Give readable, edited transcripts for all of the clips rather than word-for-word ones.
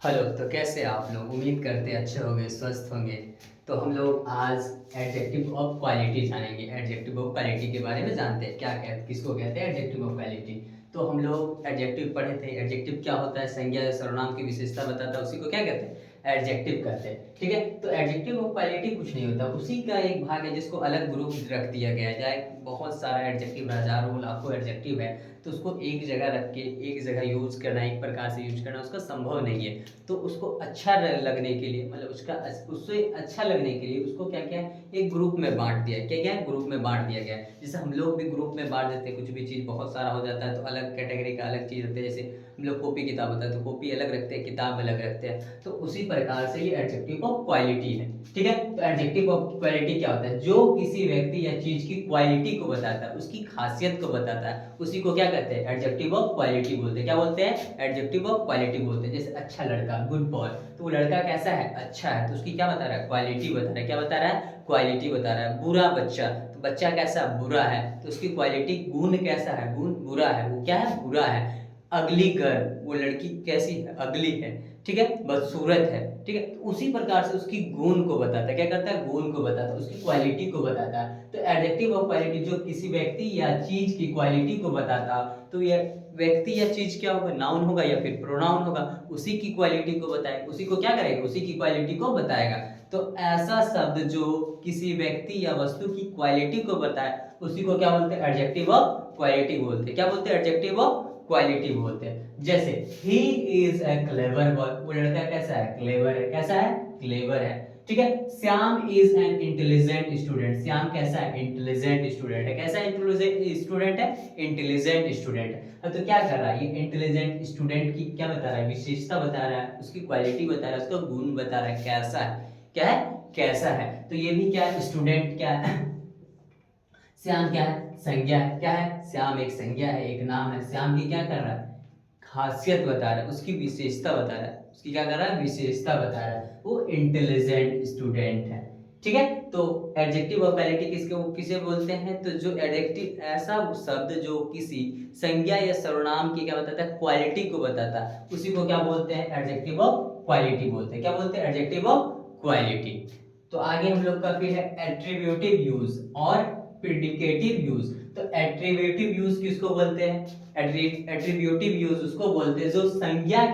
Hello. तो कैसे आप लोग? उम्मीद करते हैं अच्छे होंगे, स्वस्थ होंगे। तो हम लोग आज एडजेक्टिव ऑफ क्वालिटी जानेंगे। एडजेक्टिव ऑफ क्वालिटी के बारे में जानते हैं, क्या कहते किसको कहते हैं एडजेक्टिव ऑफ क्वालिटी। तो हम लोग एडजेक्टिव पढ़े थे। एडजेक्टिव क्या होता है? संज्ञा या सर्वनाम की विशेषता बताता है, उसी को क्या कहते हैं? एडजेक्टिव कहते हैं। ठीक है। तो एडजेक्टिव ऑफ क्वालिटी कुछ नहीं होता, उसी का एक भाग है जिसको अलग ग्रुप रख दिया गया है। चाहे बहुत सारा एडजेक्टिव, हजारों लाखों एडजेक्टिव है, तो उसको एक जगह रख के एक जगह यूज करना, एक प्रकार से यूज करना उसका संभव नहीं है। तो उसको अच्छा लगने के लिए, मतलब उससे अच्छा लगने के लिए उसको क्या क्या है, एक ग्रुप में बांट दिया है। क्या क्या है? ग्रुप में बांट दिया गया है। जैसे हम लोग भी ग्रुप में बांट देते हैं, कुछ भी चीज़ बहुत सारा हो जाता है तो अलग कैटेगरी का अलग चीज़ रखते हैं। जैसे हम लोग कॉपी किताब होता है तो कॉपी अलग रखते हैं, किताब अलग रखते हैं। तो उसी प्रकार से ये एडजेक्टिव ऑफ क्वालिटी है। ठीक है। तो एडजेक्टिव ऑफ क्वालिटी क्या होता है? जो किसी व्यक्ति या चीज की क्वालिटी को बताता है, उसकी खासियत को बताता है, उसी को क्या कहते हैं? एडजेक्टिव ऑफ क्वालिटी बोलते हैं। क्या बोलते हैं? एडजेक्टिव ऑफ क्वालिटी बोलते हैं। जैसे अच्छा लड़का, गुड बॉय, तो वो लड़का कैसा है? अच्छा है, तो उसकी क्या बता रहा है? क्वालिटी बता रहा है। क्या बता रहा है? क्वालिटी बता रहा है। बुरा बच्चा, तो बच्चा कैसा? बुरा है, तो उसकी क्वालिटी, गुण कैसा है? गुण बुरा है, वो क्या है? बुरा है। अगली गर्ल, वो लड़की कैसी है? अगली है। ठीक है, बदसूरत है। ठीक है, तो उसी प्रकार से उसकी गुण को बताता है। क्या करता है? गुण को बताता है, उसकी क्वालिटी को बताता है। तो एडजेक्टिव ऑफ क्वालिटी जो किसी व्यक्ति या चीज की क्वालिटी को बताता, तो ये व्यक्ति या चीज क्या होगा? नाउन होगा या फिर प्रोनाउन होगा। उसी की क्वालिटी को बताएगा, उसी को क्या करेगा? उसी की क्वालिटी को बताएगा। तो ऐसा शब्द जो किसी व्यक्ति या वस्तु की क्वालिटी को बताए, उसी को क्या बोलते हैं? एडजेक्टिव ऑफ क्वालिटी बोलते हैं। क्या बोलते हैं? एडजेक्टिव ऑफ क्वालिटी बोलते हैं। जैसे he is a clever boy, वो लड़का कैसा है? क्लेवर है। कैसा है? क्लेवर है। ठीक है। Shyam is an intelligent student, Shyam कैसा है? इंटेलिजेंट स्टूडेंट है। कैसा इंटेलिजेंट स्टूडेंट है? इंटेलिजेंट स्टूडेंट है। तो क्या कर रहा है ये? इंटेलिजेंट स्टूडेंट की क्या बता रहा है? विशेषता बता रहा है, उसकी क्वालिटी बता रहा है, उसका गुण बता रहा है, कैसा है। क्या है? कैसा है। तो ये भी क्या है? स्टूडेंट क्या है? श्याम क्या है? संज्ञा है। क्या है? श्याम एक संज्ञा है, एक नाम है। श्याम की क्या कर रहा है? खासियत बता रहा है, उसकी विशेषता बता रहा है। उसकी क्या कर रहा है? विशेषता बता रहा है। वो इंटेलिजेंट स्टूडेंट है। ठीक है। तो एडजेक्टिव ऑफ क्वालिटी किसे बोलते हैं? तो जो एडजेक्टिव, ऐसा शब्द जो किसी संज्ञा या सर्वनाम की क्या बताता है? क्वालिटी को बताता है, उसी को क्या बोलते हैं? एडजेक्टिव ऑफ क्वालिटी बोलते हैं। क्या बोलते हैं? Adjective of quality. तो आगे हम लोग का फिर है एट्रीब्यूटिव यूज और प्रिडिकेटिव यूज। तो एट्रीब्यूटिव यूज किसको बोलते हैं? एट्रीब्यूटिव यूज उसको बोलते हैं जो संज्ञा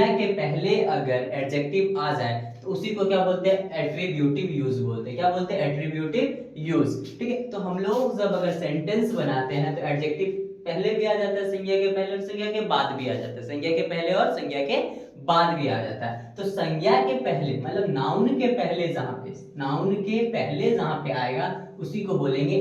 के पहले अगर एडजेक्टिव आ जाए तो उसी को क्या बोलते हैं? एट्रीब्यूटिव यूज बोलते हैं। क्या बोलते हैं? Attributive use. ठीक है। तो हम लोग जब अगर सेंटेंस बनाते हैं तो एडजेक्टिव पहले भी आ जाता है संज्ञा के पहले, और संज्ञा के बाद भी आ जाता है। संज्ञा के पहले और संज्ञा के बाद भी आ जाता है। तो संज्ञा के पहले मतलब नाउन के पहले, जहां पे आएगा उसी को बोलेंगे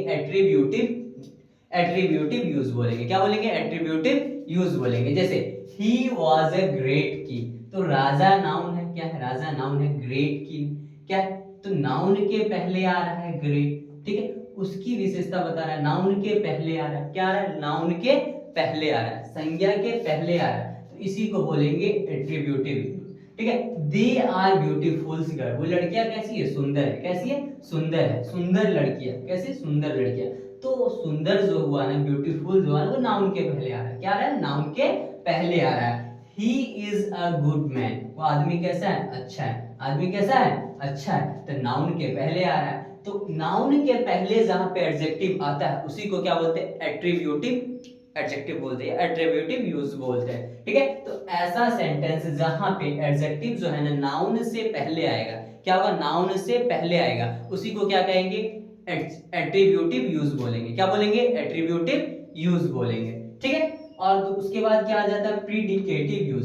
एट्रीब्यूटिव यूज बोलेंगे। क्या बोलेंगे? एट्रीब्यूटिव यूज बोलेंगे। जैसे he was a great king, तो राजा नाउन है। क्या है? राजा नाउन है। ग्रेट किंग क्या है? तो नाउन के पहले आ रहा है ग्रेट। ठीक है, उसकी विशेषता बता रहा है। नाउन के पहले आ रहा है। क्या आ रहा है? नाउन के पहले आ रहा है, संज्ञा के पहले आ रहा है, तो इसी को बोलेंगे एट्रीब्यूटिव यूज। ठीक है। दे आर ब्यूटीफुल गर्ल, वो लड़कियां कैसी है? सुंदर है। कैसी है? सुंदर है। सुंदर लड़कियां कैसी? सुंदर लड़कियां। तो सुंदर जो हुआ ना, ब्यूटीफुल जो है वो नाउन के पहले आ रहा है। क्या आ रहा है? नाउन के पहले आ रहा है। He is a good man, वो आदमी कैसा है? अच्छा है। आदमी कैसा है? अच्छा है, तो नाउन के पहले आ रहा है। तो नाउन के पहले जहां पे एडजेक्टिव आता है उसी को क्या बोलते हैं? एट्रीब्यूटिव एडजेक्टिव बोलते हैं, एट्रीब्यूटिव यूज बोलते हैं। ठीक है। तो ऐसा सेंटेंस जहां पे एडजेक्टिव जो है ना नाउन से पहले आएगा, क्या होगा? नाउन से पहले आएगा, उसी को क्या कहेंगे? एट्रीब्यूटिव यूज बोलेंगे। क्या बोलेंगे? एट्रीब्यूटिव यूज बोलेंगे। ठीक है। और तो उसके बाद क्या आ जाता है? प्रीडिकेटिव यूज।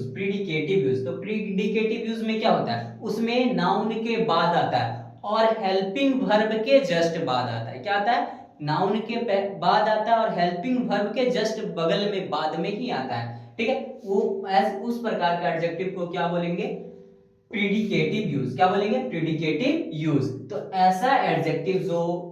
तो प्रीडिकेटिव यूज में क्या होता है? उसमें नाउन के बाद आता है और हेल्पिंग वर्ब के जस्ट बाद आता है। क्या आता है? नाउन के बाद आता है और हेल्पिंग वर्ब के जस्ट बगल में, बाद में ही आता है। ठीक है। वो उस प्रकार का एडजेक्टिव को क्या बोलेंगे? प्रीडिकेटिव यूज। क्या बोलेंगे? प्रीडिकेटिव यूज। तो ऐसा एडजेक्टिव जो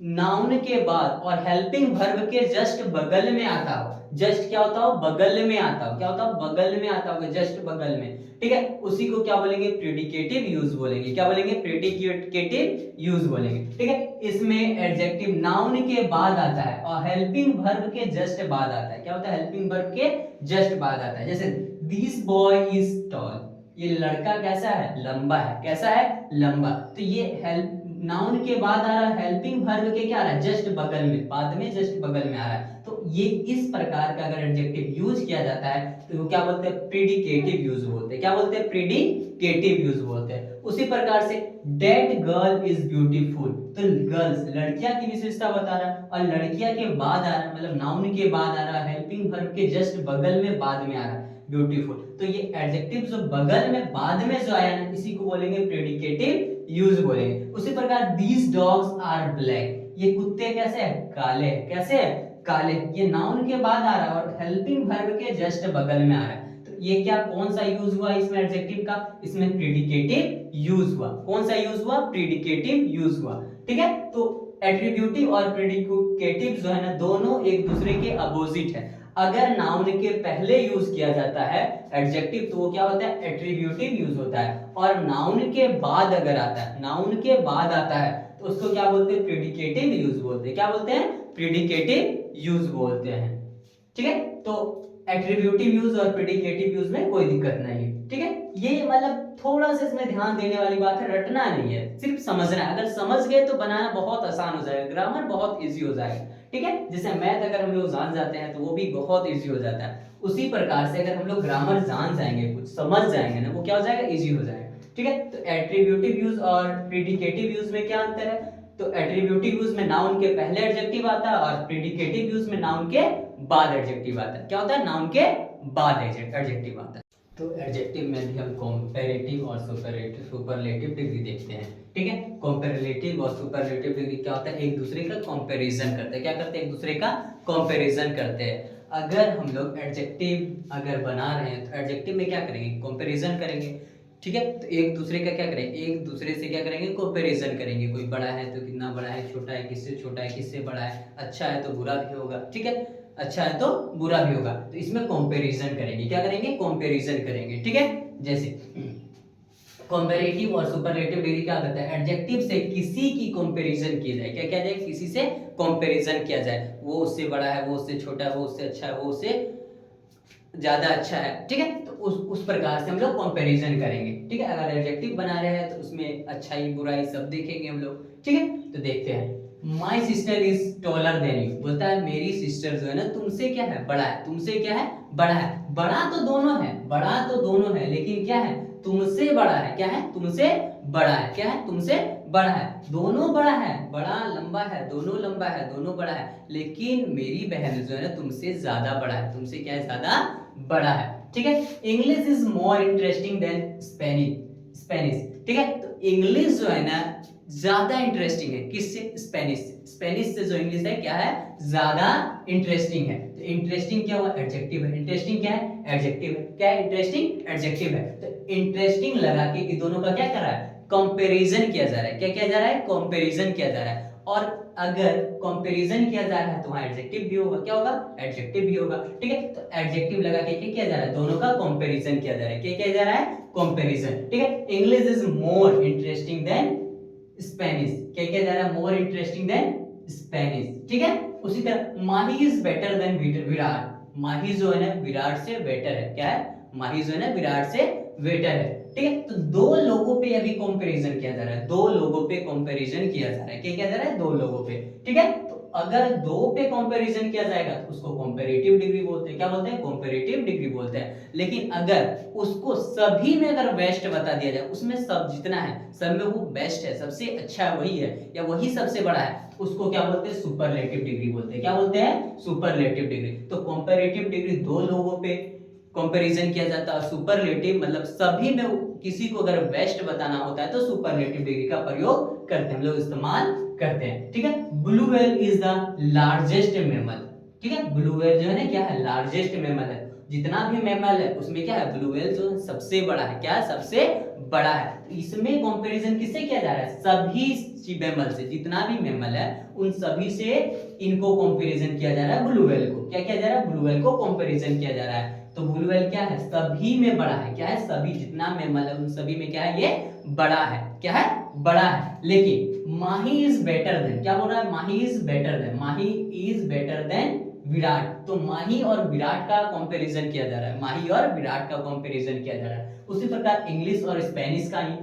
नाउन के बाद और हेल्पिंग वर्ब के जस्ट बगल में आता हो, जस्ट क्या होता हो? बगल में आता हो। क्या होता हो? बगल में आता होगा, जस्ट बगल में। ठीक है, उसी को क्या बोलेंगे? प्रीडिकेटिव यूज बोलेंगे। क्या बोलेंगे? प्रीडिकेटिव यूज बोलेंगे। ठीक है। इसमें एडजेक्टिव नाउन के बाद आता है और हेल्पिंग वर्ब के जस्ट बाद आता है। क्या होता है? हेल्पिंग वर्ब के जस्ट बाद आता है। जैसे दिस बॉय इज टॉल, ये लड़का कैसा है, लंबा है, कैसा है, लंबा। तो ये हेल्प नाउन के बाद आ रहा है, हेल्पिंग वर्ब के क्या आ रहा है, जस्ट बगल में, बाद में जस्ट बगल में आ रहा है। तो ये इस प्रकार का अगर एडजेक्टिव यूज किया जाता है तो वो क्या बोलते हैं, प्रीडिकेटिव यूज बोलते हैं। क्या बोलते हैं, प्रीडिकेटिव यूज बोलते हैं। उसी प्रकार say that girl is beautiful, तो गर्ल्स लड़कियां की विशेषता बता रहा है, और लड़कियां के बाद आ रहा है, मतलब नाउन के बाद आ रहा है, हेल्पिंग वर्ब के जस्ट बगल में बाद में आ रहा है ब्यूटीफुल। तो ये एडजेक्टिव जो बगल में बाद में जो आया ना, इसी को बोलेंगे प्रेडिकेटिव यूज बोलेंगे। उसी प्रकार दीज डॉग्स आर ब्लैक, ये कुत्ते कैसे हैं, काले हैं, कैसे हैं, काले। ये नाउन के बाद आ रहा है और हेल्पिंग वर्ब के जस्ट बगल में आ रहा है। तो ये क्या, कौन सा यूज हुआ इसमें एडजेक्टिव का, इसमें प्रेडिकेटिव यूज हुआ। कौन सा यूज हुआ, प्रेडिकेटिव यूज हुआ। ठीक है, तो एट्रीब्यूटिव और प्रेडिकेटिव जो है ना, दोनों एक दूसरे के अपोजिट है। अगर नाउन के पहले यूज किया जाता है एडजेक्टिव तो वो क्या होता है, एट्रीब्यूटिव यूज होता है। और नाउन के बाद अगर आता है, नाउन के बाद आता है तो उसको क्या बोलते हैं, प्रेडिकेटिव यूज बोलते हैं। क्या बोलते हैं, प्रेडिकेटिव यूज बोलते हैं। ठीक है, तो एट्रीब्यूटिव यूज और प्रेडिकेटिव यूज में कोई दिक्कत नहीं है। ठीक है, ये मतलब थोड़ा सा इसमें ध्यान देने वाली बात है, रटना नहीं है, सिर्फ समझना है। अगर समझ गए तो बनाना बहुत आसान हो जाएगा, ग्रामर बहुत इजी हो जाएगा। ठीक है, जैसे मैथ अगर हम लोग जान जाते हैं तो वो भी बहुत इजी हो जाता है। उसी प्रकार से अगर हम लोग ग्रामर जान जाएंगे, कुछ समझ जाएंगे ना, वो क्या हो जाएगा, इजी हो जाएगा। ठीक है, तो एट्रीब्यूटिव यूज और प्रेडिकेटिव यूज में क्या अंतर है, तो एट्रीब्यूटिव यूज में नाउन के पहले एडजेक्टिव आता है और प्रेडिकेटिव यूज में नाउन के बाद एडजेक्टिव आता है। क्या होता है, नाउन के बाद एडजेक्टिव आता है। तो एडजेक्टिव में भी हम कंपैरेटिव और सुपरलेटिव डिग्री देखते हैं। ठीक है, कंपैरेटिव और सुपरलेटिव डिग्री क्या होता है, एक दूसरे का कंपैरिजन करते हैं। क्या करते हैं, एक दूसरे का कंपैरिजन करते हैं। अगर हम लोग एडजेक्टिव अगर बना रहे हैं तो एडजेक्टिव में क्या करेंगे, कंपैरिजन करेंगे। ठीक है, तो एक दूसरे का क्या करेंगे, एक दूसरे से क्या करेंगे, कंपैरिजन करेंगे। कोई बड़ा है तो कितना बड़ा है, छोटा है किससे छोटा है, किससे बड़ा है, अच्छा है तो बुरा भी होगा। ठीक है, अच्छा है तो बुरा भी होगा, तो इसमें कंपैरिजन करेंगे। क्या करेंगे, कंपैरिजन करेंगे। ठीक है, जैसे कंपैरेटिव और सुपरलेटिव डिग्री क्या करता है, एडजेक्टिव से किसी की कंपैरिजन की जाए। क्या किया जाए, किसी से कंपैरिजन किया जाए। वो उससे बड़ा है, वो उससे छोटा है, वो उससे अच्छा है, वो उससे ज्यादा अच्छा है। ठीक है, तो उस प्रकार से हम लोग कंपैरिजन करेंगे। ठीक है, अगर एडजेक्टिव बना रहे हैं तो उसमें अच्छाई बुराई सब देखेंगे हम लोग। ठीक है, तो देखते हैं। My sister is taller than you, बोलता है मेरी सिस्टर जो है ना तुमसे क्या है, बड़ा है। तुमसे क्या है, बड़ा है। बड़ा तो दोनों है, बड़ा तो दोनों है, लेकिन क्या है, तुमसे बड़ा है। क्या है, तुमसे बड़ा है। क्या है, तुमसे बड़ा है। दोनों बड़ा है, बड़ा लंबा है, दोनों लंबा है, दोनों बड़ा है, लेकिन मेरी बहन जो है ना तुमसे ज्यादा बड़ा है। तुमसे क्या है, ज्यादा बड़ा है। ठीक है, English is more interesting than Spanish. ठीक है, तो इंग्लिश जो है ना ज्यादा इंटरेस्टिंग है, किससे, स्पेनिश से। स्पेनिश से जो इंग्लिश है क्या है, ज्यादा इंटरेस्टिंग है। तो इंटरेस्टिंग क्या हुआ, एडजेक्टिव है। इंटरेस्टिंग क्या है, एडजेक्टिव है। क्या है, इंटरेस्टिंग एडजेक्टिव है। तो इंटरेस्टिंग लगा के इन दोनों का क्या कर रहा है, कंपैरिजन किया जा रहा है। क्या किया जा रहा है, कंपैरिजन किया जा रहा है। और अगर कंपैरिजन किया जा रहा है तो वहां एडजेक्टिव भी होगा। क्या होगा, एडजेक्टिव भी होगा। ठीक है, तो एडजेक्टिव लगा के क्या किया जा रहा है, दोनों का कंपैरिजन किया जा रहा है। क्या किया जा रहा है, कंपैरिजन। ठीक है, English is more interesting than Spanish. क्या किया जा रहा है, मोर इंटरेस्टिंग देन स्पेनिश। ठीक है, उसी तरह माही इज बेटर देन विराट। माही जो है ना विराट से बेटर है। क्या है, माही जो है ना विराट से बेटर है। ठीक है, तो दो लोगों पे अभी कंपैरिजन किया जा रहा है। दो लोगों पे कंपैरिजन किया जा रहा है। क्या किया जा रहा है, दो लोगों पे। ठीक है, तो अगर दो पे कंपैरिजन किया जाएगा तो उसको कंपैरेटिव डिग्री बोलते हैं। क्या बोलते हैं, कंपैरेटिव डिग्री बोलते हैं। लेकिन अगर उसको सभी में अगर बेस्ट बता दिया जाए, उसमें सब जितना है सब में वो बेस्ट है, सबसे अच्छा है वही है, या वही सबसे बड़ा है, तो उसको क्या बोलते हैं, सुपरलेटिव डिग्री बोलते हैं। क्या बोलते हैं, सुपरलेटिव डिग्री। तो कंपैरेटिव डिग्री दो लोगों पे कंपैरिजन किया जाता है। सुपरलेटिव मतलब सभी में किसी को अगर बेस्ट बताना होता है तो सुपरलेटिव डिग्री का प्रयोग करते हैं हम लोग, इस्तेमाल करते हैं। ठीक है, blue whale is the largest mammal. ठीक है, ब्लू व्हेल जो है ना क्या है, लार्जेस्ट मैमल है। जितना भी मैमल है उसमें क्या है, ब्लू व्हेल जो सबसे बड़ा है। क्या है, सबसे बड़ा है। तो इसमें कंपैरिजन किससे किया जा रहा है, सभी मैमल से। जितना भी मैमल है उन सभी से इनको कंपैरिजन किया जा रहा है, ब्लू व्हेल को। क्या किया जा रहा है, ब्लू व्हेल को कंपैरिजन किया जा रहा है। तो ब्लू व्हेल क्या है, सभी में बड़ा है। क्या है, सभी जितना मैमल है उन सभी में क्या है, ये बड़ा है। क्या है, बड़ा है। लेकिन माही इज बेटर देन, क्या बोल रहा है, Mahi is better than, Mahi is better than Virat, तो माही और विराट का कंपैरिजन किया जा रहा है, माही और विराट का कंपैरिजन किया जा रहा है। उसी प्रकार इंग्लिश और स्पेनिश का ही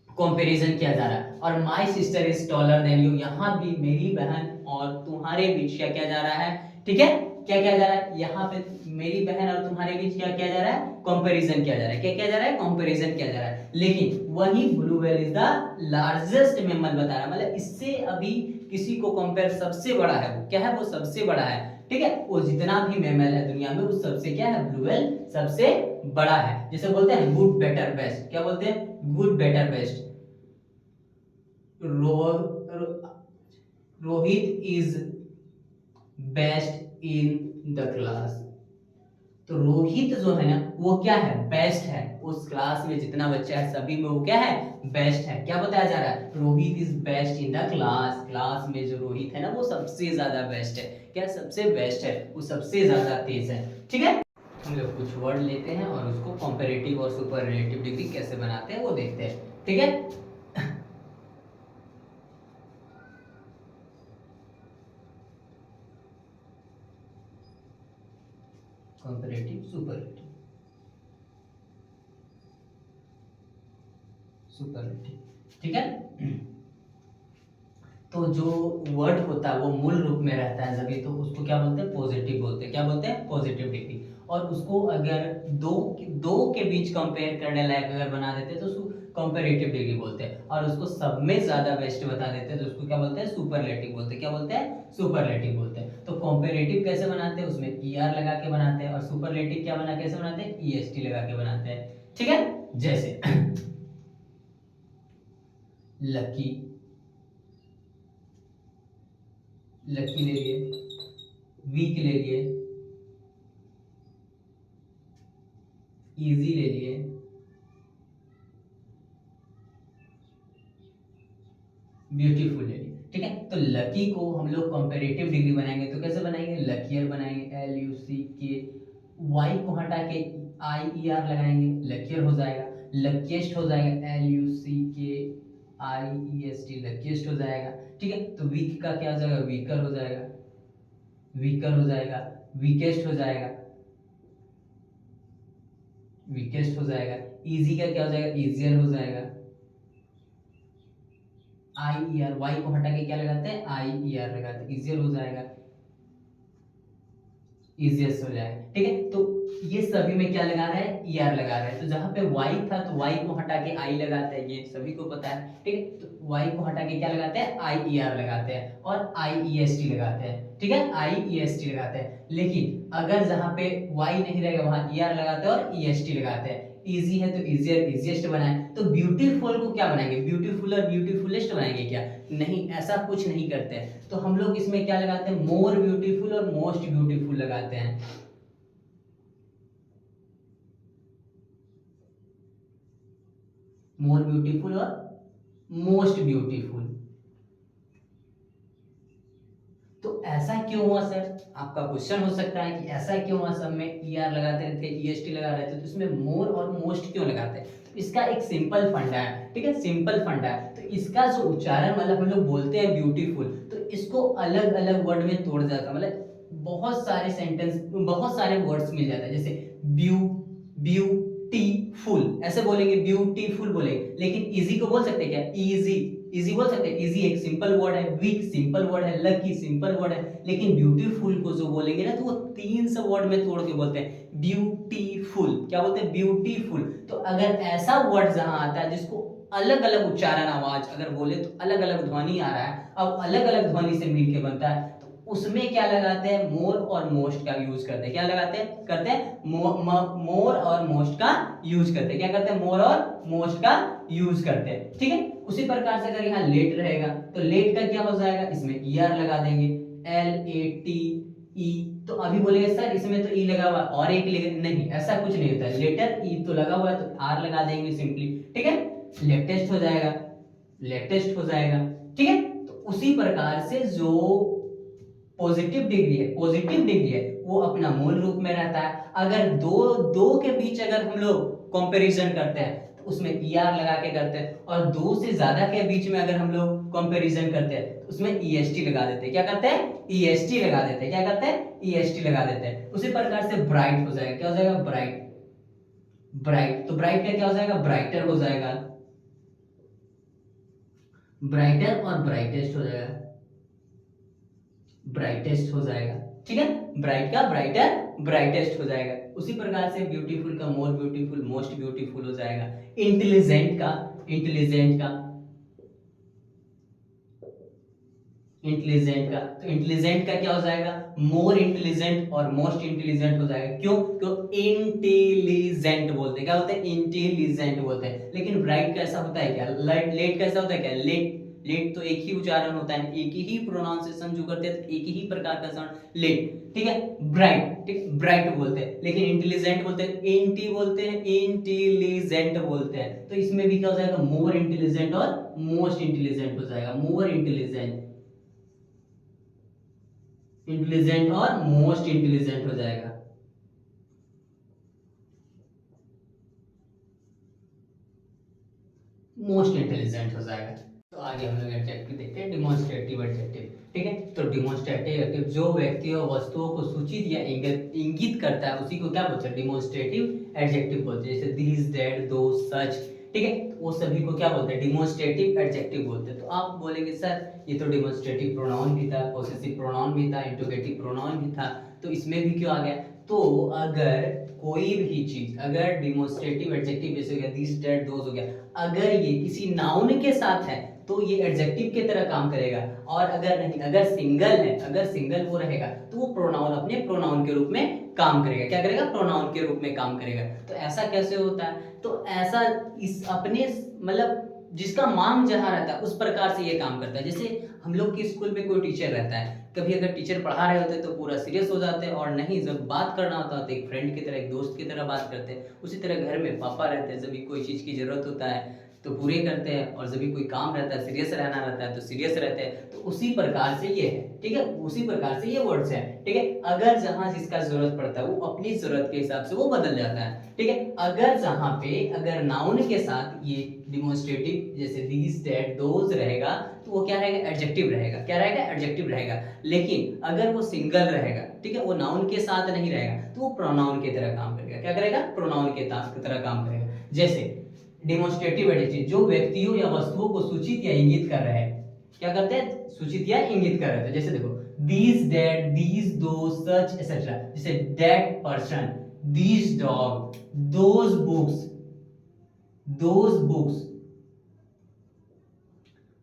कंपैरिजन किया जा रहा है। और my sister is taller than you, यहाँ भी मेरी बहन और तुम्हारे बीच क्या किया जा रहा है, ठीक है, क्या किया जा रहा है, यहाँ पे मेरी बहन और तुम्हारे बीच क्या किया जा रहा है, कंपैरिजन किया जा रहा है, क्या किया जा रहा है, कंपैरिजन किया जा रहा है। लेकिन वही blue whale is the largest mammal बता रहा है, मतलब इससे अभी किसी को कंपेयर सबसे बड़ा है, वो क्या है, वो सबसे बड़ा है, ठीक है, वो जितना भी मैमल है दुनिया में उस सबसे क्या है, ब्लू व्हेल सबसे बड़ा है। जैसे बोलते हैं गुड बेटर बेस्ट, क्या बोलते हैं, good better best. Rohit is best in the class, तो रोहित जो है ना वो क्या है, बेस्ट है, उस क्लास में जितना बच्चा है सभी में वो क्या है, बेस्ट है। क्या बताया जा रहा है, Rohit is best in the class, class में जो रोहित है ना वो सबसे ज्यादा बेस्ट है, क्या सबसे बेस्ट है, वो सबसे ज्यादा तेज है, ठीक है। हम लोग कुछ वर्ड लेते हैं और उसको कंपैरेटिव और सुपरलेटिव डिग्री कैसे बनाते हैं वो देखते हैं, ठीक है। कंपैरेटिव सुपरलेटिव, सुपरलेटिव, ठीक है। तो जो वर्ड होता है वो मूल रूप में रहता है जब, तो उसको क्या बोलते हैं, पॉजिटिव बोलते हैं, क्या बोलते हैं, पॉजिटिव डिग्री। और उसको अगर दो दो के बीच कंपेयर करने लायक अगर बना देते हैं तो उसको कंपैरेटिव डिग्री बोलते हैं। और उसको सब में ज्यादा बेस्ट बता देते हैं तो उसको क्या बोलते हैं, सुपरलेटिव बोलते हैं, क्या बोलते हैं, सुपरलेटिव बोलते हैं। तो कंपैरेटिव कैसे बनाते हैं, उसमें ER लगा के बनाते हैं, और सुपरलेटिव क्या बना कैसे बनाते हैं, EST लगा के बनाते हैं, ठीक है। जैसे लकी, लकी ले लिए, वीक ले लिए, इजी ले लिए, ब्यूटीफुल ले लिए, ठीक है। तो लकी को हम लोग कंपैरेटिव डिग्री बनाएंगे तो कैसे बनाएंगे, लकियर बनाएंगे, LUCK, वाई को हटा के IER लगाएंगे, लकियर हो जाएगा। लकीएस्ट हो जाएगा, LUCKIEST, लकीएस्ट हो जाएगा, ठीक है। तो वीक का क्या हो जाएगा, वीकर हो जाएगा, वीकर हो जाएगा, वीकेस्ट हो जाएगा, वीकेस्ट हो जाएगा। इजी का क्या हो जाएगा, इजियर हो जाएगा। IER, वाई को हटा के क्या लगाते हैं, IER लगाते हैं, इजियर हो जाएगा, इजिएस्ट हो जाएगा, ठीक है। तो ये सभी में क्या लगा रहा है, ER लगा रहा है। तो जहां पे Y था तो Y को हटा के I लगाते हैं, ये सभी को पता है, ठीक है। तो Y को हटा के क्या लगाते हैं, IER लगाते हैं, और IEST लगाते हैं, ठीक है, IEST लगाते हैं। लेकिन अगर जहां पे Y नहीं रहेगा वहां ER लगाते हैं और EST लगाते हैं। इजी है तो इजियर, इजिएस्ट बनाए। तो ब्यूटीफुल को क्या बनाएंगे, ब्यूटीफुल और ब्यूटीफुलेस्ट बनाएंगे क्या, नहीं, ऐसा कुछ नहीं करते हैं। तो हम लोग इसमें क्या लगाते हैं, मोर ब्यूटीफुल और मोस्ट ब्यूटीफुल लगाते हैं। मोर ब्यूटीफुल और मोस्ट ब्यूटीफुल। तो ऐसा क्यों हुआ सर, आपका क्वेश्चन हो सकता है कि ऐसा क्यों हुआ, सब में ER लगाते रहते, EST लगा रहे थे, तो इसमें मोर और मोस्ट क्यों लगाते हैं। तो इसका एक सिंपल फंडा है, ठीक है, सिंपल फंडा है। तो इसका जो उच्चारण मतलब हम लोग बोलते हैं ब्यूटीफुल, तो इसको अलग अलग वर्ड में तोड़ जाता है, मतलब बहुत सारे सेंटेंस, बहुत सारे वर्ड्स मिल जाता है। जैसे ब्यूटीफुल ऐसे बोलेंगे, ब्यूटीफुल बोलेंगे, लेकिन इजी को बोल सकते हैं क्या, इजी, इजी बोल सकते हैं, इजी एक सिंपल वर्ड है, वीक सिंपल वर्ड है, लकी सिंपल वर्ड है। लेकिन ब्यूटीफुल को जो बोलेंगे ना तो वो 3 से वर्ड में तोड़ के बोलते हैं, ब्यूटीफुल, क्या बोलते हैं, ब्यूटीफुल। तो अगर ऐसा वर्ड जहां आता है जिसको अलग अलग उच्चारण आवाज अगर बोले तो अलग अलग ध्वनि आ रहा है, अब अलग अलग ध्वनि से मिलके बनता है, उसमें क्या लगाते हैं, मोर और मोस्ट का यूज करते हैं, क्या लगाते हैं, करते हैं मोर और मोस्ट का यूज करते हैं, क्या करते हैं, मोर और मोस्ट का यूज करते हैं, ठीक है। उसी प्रकार से अगर यहाँ लेट रहेगा तो लेट का क्या हो जाएगा, इसमें ER लगा देंगे, LATE। तो अभी बोलेंगे सर इसमें तो E लगा हुआ और एक नहीं, ऐसा कुछ नहीं होता है, लेटर E तो लगा हुआ है तो R लगा देंगे सिंपली, ठीक है। लेटेस्ट हो जाएगा, लेटेस्ट हो जाएगा, ठीक है। तो उसी प्रकार से जो पॉजिटिव डिग्री है, पॉजिटिव डिग्री है वो अपना मूल रूप में रहता है। अगर दो के बीच अगर हम लोग कंपैरिजन करते हैं तो उसमें ER लगा के करते हैं, और दो से ज्यादा के बीच में अगर हम लोग कंपैरिजन करते हैं तो उसमें EST लगा देते हैं। क्या करते हैं? EST लगा देते हैं। क्या करते हैं? EST लगा देते हैं। उसी प्रकार से ब्राइट हो जाएगा। क्या हो जाएगा? ब्राइट। ब्राइट, तो ब्राइट का क्या हो जाएगा? ब्राइटर हो जाएगा। ब्राइटर और ब्राइटेस्ट हो जाएगा। ब्राइटेस्ट हो जाएगा, ठीक है। ब्राइट का ब्राइटर ब्राइटेस्ट हो जाएगा। उसी प्रकार से ब्यूटीफुल का मोर ब्यूटीफुल मोस्ट ब्यूटीफुल हो जाएगा। इंटेलिजेंट का तो इंटेलिजेंट का क्या हो जाएगा? मोर इंटेलिजेंट और मोस्ट इंटेलिजेंट हो जाएगा। क्यों? क्यों इंटेलिजेंट बोलते हैं। क्या होता है? इंटेलिजेंट बोलते हैं। लेकिन ब्राइट कैसा होता है? क्या लेट कैसा होता है? क्या लेट तो एक ही उच्चारण होता है, एक ही प्रोनाउंसिएशन जो करते हैं, तो एक ही प्रकार का साउंड लेट, ठीक है। ब्राइट, ठीक, ब्राइट बोलते हैं। लेकिन इंटेलिजेंट बोलते हैं, इंटी बोलते हैं, इंटेलिजेंट बोलते हैं। तो इसमें भी क्या हो जाएगा? मोर इंटेलिजेंट और मोस्ट इंटेलिजेंट हो जाएगा। मोर इंटेलिजेंट और मोस्ट इंटेलिजेंट हो जाएगा। मोस्ट इंटेलिजेंट हो जाएगा। तो आगे हम लोग एडजेक्टिव देखते हैं, डिमॉन्स्ट्रेटिव एडजेक्टिव, ठीक है। तो डिमॉन्स्ट्रेटिव एडजेक्टिव जो व्यक्तियों वस्तुओं को सूचित या इंगित करता है उसी को क्या बोलते हैं? डिमॉन्स्ट्रेटिव एडजेक्टिव बोलते हैं। जैसे दिस, दैट, दो, सच, ठीक है। तो वो सभी को क्या बोलते हैं? डिमॉन्स्ट्रेटिव एडजेक्टिव बोलते हैं। तो आप बोलेंगे सर ये तो डिमॉन्स्ट्रेटिव प्रोनाउन भी था, पॉसेसिव प्रोनाउन भी था, इंट्रोगेटिव प्रोनाउन भी था, तो इसमें भी क्यों आ गया? तो अगर कोई भी चीज, अगर डिमॉन्स्ट्रेटिव एडजेक्टिव जैसे हो गया दिस, दैट, दोस हो गया, अगर ये किसी नाउन के साथ है तो ये एडजेक्टिव की तरह काम करेगा। और अगर नहीं, अगर सिंगल है, अगर सिंगल वो रहेगा तो वो प्रोनाउन अपने प्रोनाउन के रूप में काम करेगा। क्या करेगा? प्रोनाउन के रूप में काम करेगा। तो ऐसा कैसे होता है? तो ऐसा इस अपने मतलब जिसका मांग जहां रहता है उस प्रकार से ये काम करता है। जैसे हम लोग के स्कूल में कोई टीचर रहता है, कभी अगर टीचर पढ़ा रहे होते हैं तो पूरा सीरियस हो जाते हैं, और नहीं जब बात करना होता है तो एक फ्रेंड की तरह, एक दोस्त की तरह बात करते हैं। उसी तरह घर में पापा रहते हैं, जब भी कोई चीज़ की जरूरत होता है तो पूरे करते हैं, और जब भी कोई काम रहता है, सीरियस रहना रहता है तो सीरियस रहते हैं। तो उसी प्रकार से ये है, ठीक है, उसी प्रकार से ये वर्ड्स हैं, ठीक है। अगर जहां जिसका जरूरत पड़ता है वो अपनी जरूरत के हिसाब से वो बदल जाता है, ठीक है। अगर जहां पे अगर नाउन के साथ ये डिमॉन्स्ट्रेटिव जैसे दिस, दैट, दोस रहेगा तो वो क्या रहेगा? एडजेक्टिव रहेगा। क्या रहेगा? एडजेक्टिव रहेगा। लेकिन अगर वो सिंगल रहेगा, ठीक है, वो नाउन के साथ नहीं रहेगा तो वो प्रोनाउन की तरह काम करेगा। क्या करेगा? प्रोनाउन के तरह काम करेगा। जैसे डिमॉन्स्ट्रेटिव एडजेक्टिव जो व्यक्तियों या वस्तुओं को सूचित या इंगित कर रहे हैं, क्या करते हैं? सूचित या इंगित कर रहे थे। जैसे देखो this, that, these, those, such etcetera. जैसे that person, this dog, those books,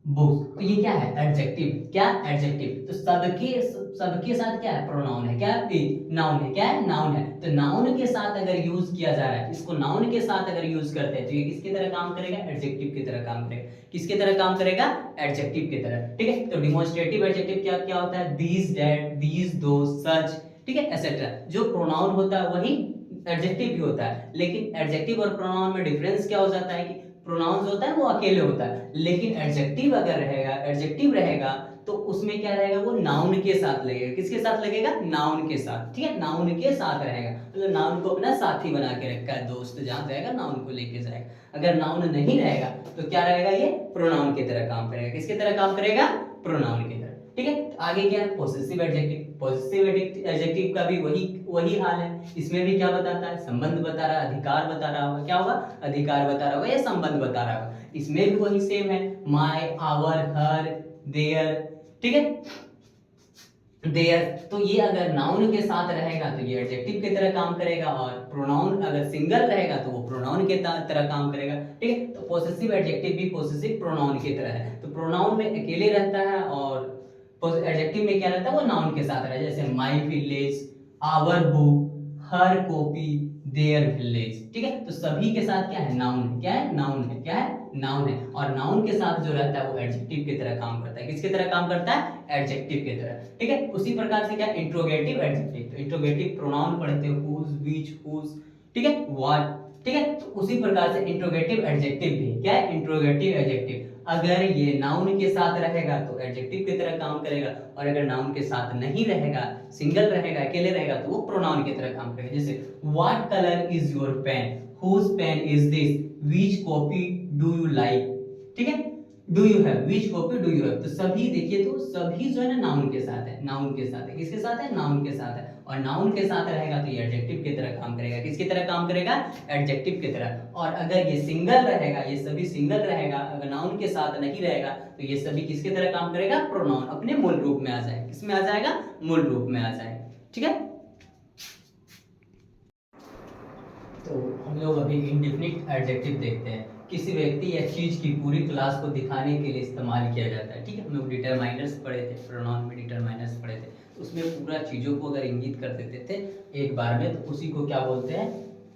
तो ये क्या है? एडजेक्टिव। क्या? एडजेक्टिव। तो सबके साथ क्या है? प्रोनाउन है। क्या है? नाउन है। क्या है? नाउन है। तो नाउन के साथ अगर यूज किया जा रहा है, इसको नाउन के साथ अगर यूज करते हैं तो ये किसकी तरह काम करेगा? एडजेक्टिव की तरह काम करेगा। किसकी तरह काम करेगा? एडजेक्टिव की तरह, ठीक है। तो डिमॉन्स्ट्रेटिव एडजेक्टिव क्या क्या होता है? दिस, दैट, दीज, दोस, सच, ठीक है, एटसेट्रा। जो प्रोनाउन होता है वही एडजेक्टिव भी होता है, लेकिन एडजेक्टिव और प्रोनाउन में डिफरेंस क्या हो जाता है कि प्रोनाउन होता है वो अकेले होता है, लेकिन एडजेक्टिव अगर रहेगा, एडजेक्टिव रहेगा तो उसमें क्या रहेगा? वो नाउन के साथ लगेगा। किसके साथ लगेगा? नाउन के साथ, ठीक है, नाउन के साथ रहेगा। मतलब नाउन को अपना साथी बना के रखा है, दोस्त जहां जाएगा नाउन को लेके जाएगा। अगर नाउन नहीं रहेगा तो क्या रहेगा? ये प्रोनाउन की तरह काम करेगा। किसकी तरह काम करेगा? प्रोनाउन की तरह, ठीक है। तो आगे क्या है? Possessive adjective. पॉसेसिव एडजेक्टिव का भी वही हाल है। इसमें भी क्या बताता है? संबंध बता रहा है, अधिकार बता रहा होगा। क्या होगा? अधिकार बता रहा होगा या संबंध बता रहा होगा। इसमें भी वही सेम है, माय, आवर, हर, देयर, ठीक है, देयर। तो ये अगर नाउन के साथ रहेगा तो ये एडजेक्टिव की तरह काम करेगा, और प्रोनाउन अगर सिंगल रहेगा तो वो प्रोनाउन की तरह काम करेगा, ठीक है। तो पॉसेसिव एडजेक्टिव भी पॉसेसिव प्रोनाउन की तरह है। तो प्रोनाउन में अकेले रहता है और एडजेक्टिव में क्या रहता है? वो नाउन के साथ रहता है। जैसे माय विलेज, आवर बुक, हर कॉपी, देयर विलेज, ठीक है। तो सभी के साथ क्या है? नाउन है। क्या है? नाउन है। क्या है? नाउन है। और नाउन के साथ जो रहता है वो एडजेक्टिव की तरह काम करता है। किसकी तरह काम करता है? एडजेक्टिव की तरह, ठीक है। उसी प्रकार से क्या? Interrogative adjective. तो इंट्रोगेटिव प्रोनाउन पढ़ते हो, हुज, व्हिच, हुज, ठीक है, व्हाट, ठीक है। तो उसी प्रकार से इंट्रोगेटिव एडजेक्टिव भी क्या है? इंट्रोगेटिव एडजेक्टिव अगर ये नाउन के साथ रहेगा तो एडजेक्टिव की तरह काम करेगा, और अगर नाउन के साथ नहीं रहेगा, सिंगल रहेगा, अकेले रहेगा, तो वो प्रोनाउन की तरह काम करेगा। जैसे what colour is your pen, whose pen is this, which copy do you like, ठीक है, do you have, which copy do you have. तो सभी देखिए, तो सभी जो है ना नाउन के साथ है, नाउन के साथ है, किसके साथ है, नाउन के साथ है, और नाउन के साथ रहेगा तो ये एडजेक्टिव की तरह काम करेगा, किसकी तरह काम करेगा, एडजेक्टिव की तरह। और अगर ये सिंगल रहेगा, ये सभी सिंगल रहेगा, अगर नाउन के साथ नहीं रहेगा तो ये सभी किसकी तरह काम करेगा, प्रोनाउन, अपने मूल रूप में आ जाएगा, किसमें आ जाएगा, मूल रूप में आ जाएगा, ठीक है। तो हम लोग अभी इंडेफिनिट एडजेक्टिव देखते हैं, किसी व्यक्ति या चीज की पूरी क्लास को दिखाने के लिए इस्तेमाल किया जाता है, ठीक है। हम लोग डिटरमाइनर्स पढ़े थे, प्रोनाउन में डिटरमाइनर्स पढ़े थे, तो उसमें पूरा चीजों को अगर इंगित कर देते थे एक बार में, तो उसी को क्या बोलते हैं,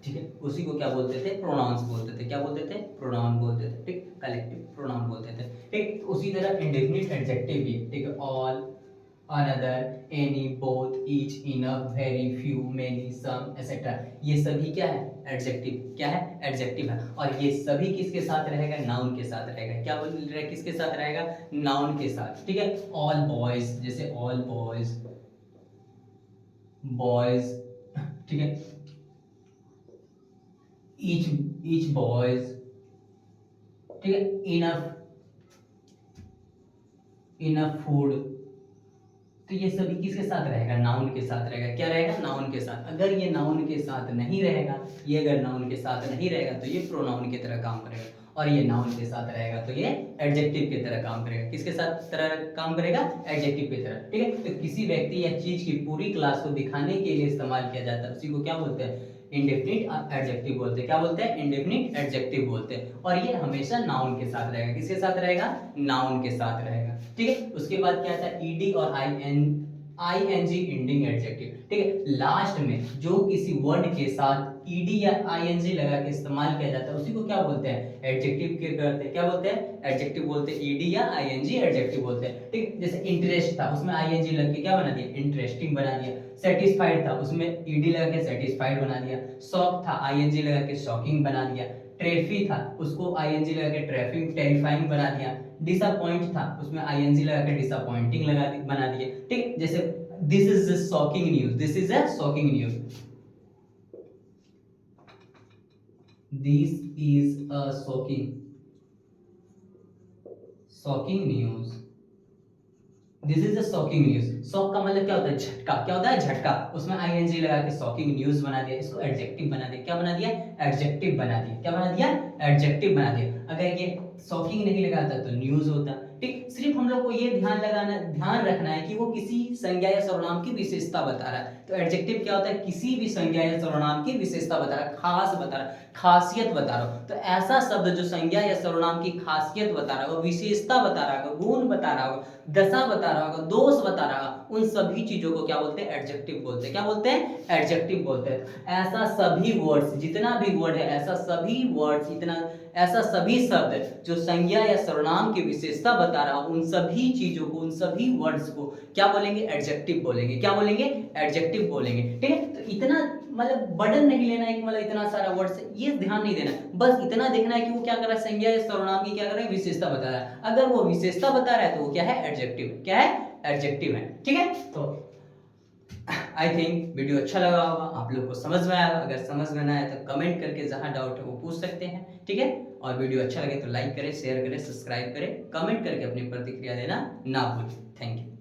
ठीक है, उसी को क्या बोलते थे, प्रोनाउंस बोलते थे, क्या बोलते थे, प्रोनाउन बोलते थे, ठीक, कलेक्टिव प्रोनाउन बोलते थे, ठीक। उसी तरह इंडेफिनिट एडजेक्टिव भी, ठीक है, all, another, any, both, each, enough, very, few, many, some, etc. ये सभी क्या है, एडजेक्टिव, क्या है, एडजेक्टिव है, और ये सभी किसके साथ रहेगा, नाउन के साथ रहेगा, क्या बोल रहे हैं, किसके साथ रहेगा, नाउन के साथ, ठीक है। ऑल बॉयज, जैसे ऑल बॉयज, बॉयज, ठीक है, ईच बॉयज, ठीक है, इनफ, इनफ फूड, तो ये सभी किसके साथ रहेगा, नाउन के साथ रहेगा, क्या रहेगा, नाउन के साथ। अगर ये नाउन के साथ नहीं रहेगा, ये अगर नाउन के साथ नहीं रहेगा तो ये प्रोनाउन की तरह काम करेगा, और ये नाउन के साथ रहेगा तो ये एडजेक्टिव की तरह काम करेगा, किसके साथ तरह काम करेगा, एडजेक्टिव की तरह, ठीक है। तो किसी व्यक्ति या चीज की पूरी क्लास को दिखाने के लिए इस्तेमाल किया जाता है, उसी को क्या बोलते हैं, इंडेफिनिट एडजेक्टिव बोलते हैं, क्या बोलते हैं, इंडेफिनिट एडजेक्टिव बोलते हैं, और ये हमेशा नाउन के साथ रहेगा, किसके साथ रहेगा, नाउन के साथ रहेगा, ठीक है। उसके बाद क्या आता है, ईडी और आईएनजी इंडिंग एडजेक्टिव, ठीक है, लास्ट में जो किसी वर्ड के साथ ईडी या आईएनजी लगा के इस्तेमाल किया जाता है उसी को क्या बोलते हैं, एडजेक्टिव के करते हैं, क्या बोलते हैं, एडजेक्टिव बोलते हैं, ईडी या आईएनजी एडजेक्टिव बोलते हैं, ठीक। जैसे इंटरेस्ट था, उसमें आईएनजी लग के क्या बना दिया, इंटरेस्टिंग बना दिया। सेटिस्फाइड था, उसमें ईडी लगा के सेटिस्फाइड बना दिया। शॉक था, आईएनजी लगा के शॉकिंग बना दिया। ट्रेफी था, उसको आईएनजी लगा के ट्रैफिक टेरिफाइंग बना दिया। डिसअपॉइंट था, उसमें आईएनजी लगा के डिसअपॉइंटिंग बना दिए, ठीक। जैसे this is a shocking news, this is a shocking news, this is a shocking news, this is a shocking news. Shock का मतलब क्या होता है, झटका, क्या होता है, झटका, उसमें आईएनजी लगा के शॉकिंग न्यूज बना दिया, इसको एडजेक्टिव बना दिया, क्या बना दिया, एडजेक्टिव बना दिया, क्या बना दिया, एडजेक्टिव बना दिया। अगर ये शॉकिंग नहीं लगाता तो न्यूज होता, ठीक। सिर्फ हम लोग को ये ध्यान रखना है कि वो किसी संज्ञा या सर्वनाम की विशेषता बता रहा है, तो एडजेक्टिव क्या होता है, किसी भी संज्ञा या सर्वनाम की विशेषता बता रहा है, खास बता रहा है, खासियत बता रहा हो। तो ऐसा शब्द जो संज्ञा या सर्वनाम की खासियत बता रहा होगा, विशेषता बता रहा होगा, गुण बता रहा होगा, दशा बता रहा होगा, दोष बता रहा होगा, उन सभी चीजों को क्या बोलते हैं, एडजेक्टिव बोलते हैं, क्या बोलते हैं, एडजेक्टिव बोलते हैं। ऐसा सभी वर्ड्स, जितना भी वर्ड है, ऐसा सभी वर्ड्स, इतना ऐसा सभी शब्द जो संज्ञा या सर्वनाम की विशेषता बता रहा हो, उन सभी चीजों को, उन सभी वर्ड्स को क्या बोलेंगे, एडजेक्टिव बोलेंगे, क्या बोलेंगे, एडजेक्टिव बोलेंगे, ठीक है। तो इतना मतलब बर्डन नहीं लेना है कि मतलब इतना सारा वर्ड्स, ये ध्यान नहीं देना, बस इतना देखना है कि वो क्या कर रहा है, संज्ञा या सर्वनाम की क्या कर रहा है, विशेषता बता रहा है। अगर वो विशेषता बता रहा है तो वो क्या है, एडजेक्टिव, क्या है, एडजेक्टिव है, ठीक है। तो आई थिंक वीडियो अच्छा लगा होगा, आप लोग को समझ में आया। अगर समझ में ना आए तो कमेंट करके जहां डाउट है वो पूछ सकते हैं, ठीक है। और वीडियो अच्छा लगे तो लाइक करें, शेयर करें, सब्सक्राइब करें, कमेंट करके अपनी प्रतिक्रिया देना ना भूलें। Thank you.